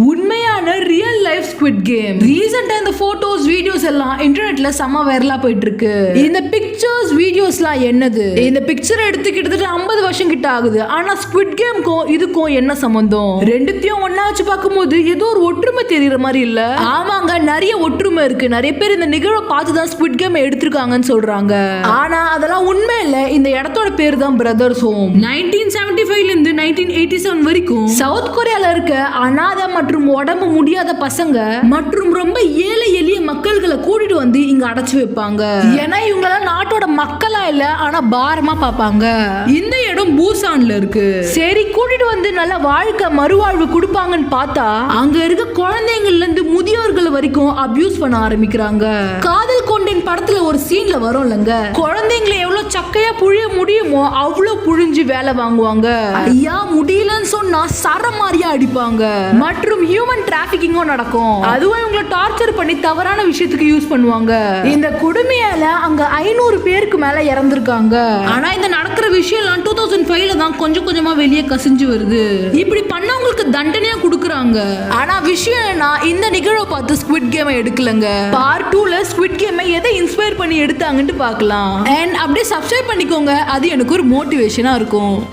உண்மையான real life squid game. ரீசெண்டா இந்த போட்டோஸ் வீடியோஸ் எல்லாம் இன்டர்நெட்ல செம்ம வைரலா போயிட்டு இருக்கு. இந்த பிக்சர்ஸ் வீடியோஸ்லாம் என்னது? இந்த பிக்சர் எடுத்து கிட்டத்தட்ட 50 வருஷம் கிட்ட ஆகுது. ஆனா ஸ்குவிட் கேம்க்கும் இதுக்கும் என்ன சம்பந்தம்? ரெண்டுத்தையும் ஒண்ணா வச்சு பார்க்கும்போது ஏதோ ஒரு ஒற்றுமை தெரியற மாதிரி இல்ல? ஆமாங்க, நிறைய ஒற்றுமை இருக்கு. நிறைய பேர் இந்த நிகழ்வை பார்த்து தான் ஸ்குவிட் கேம் எடுத்திருக்காங்கன்னு சொல்றாங்க. ஆனா அதெல்லாம் உண்மை இல்ல. இந்த இடத்தோட பேர் தான் பிரதர்ஸ் ஹோம். 1975ல இருந்து 1987 வரைக்கும் சவுத் கொரியால இருக்க அனாதை மற்றும் உடம்பு முடியாத பசங்க மற்றும் ரொம்ப ஏழை எளிய மக்கள்களை கூட்டிட்டு வந்து இங்க அடைச்சு வைப்பாங்க. ஏன்னா இவங்க நாட்டோட மக்களா இல்ல, ஆனா பாரமா பாப்பாங்க. இந்த இடம் பூசான்ல இருக்கு. சரி, கூட்டிட்டு வந்து நல்ல வாழ்க்கை மறுவாழ்வு கொடுப்பாங்கன்னு பார்த்தா அங்க இருக்க குழந்தைங்கள்ல இருந்து முதியோர்கள் வரைக்கும் அபியூஸ் பண்ண ஆரம்பிக்கிறாங்க. காதல் கொண்டேன் படத்துல ஒரு சீன்ல வரும்லங்க, குழந்தைங்களை எவ்வளவு சக்கையா புழிய முடியுமோ அவ்வளவு புழிஞ்சு வேலை வாங்குவாங்க. ஐயா முடியலன்னு சொன்னா சரமாரியா அடிப்பாங்க. மற்றும் ஹியூமன் டிராபிக்கிங்கும் நடக்கும். அதுவும் இவங்களை டார்ச்சர் பண்ணி தவறான விஷயத்துக்கு யூஸ் பண்ணுவாங்க. இந்த கொடுமையால அங்க 500 பேருக்கு மேல இறந்திருக்காங்க. ஆனா இந்த நடக்கிற விஷயம் எல்லாம் 2005ல தான் கொஞ்சம் கொஞ்சமா வெளியே கசிஞ்சு வருது. இப்படி பண்ணவங்களுக்கு தண்டனையா கொடுக்கறாங்க. ஆனா விஷயம் என்ன, இந்த நிகழ்வை பார்த்து ஸ்குவிட் கேம் எடுக்கலங்க. பார்ட் 2ல ஸ்குவிட் கேமை எதை இன்ஸ்பயர் பண்ணி எடுத்தாங்கன்னு பார்க்கலாம். அண்ட் அப்படியே சப்ஸ்கிரைப் பண்ணிக்கோங்க, அது எனக்கு ஒரு மோட்டிவேஷனா இருக்கும்.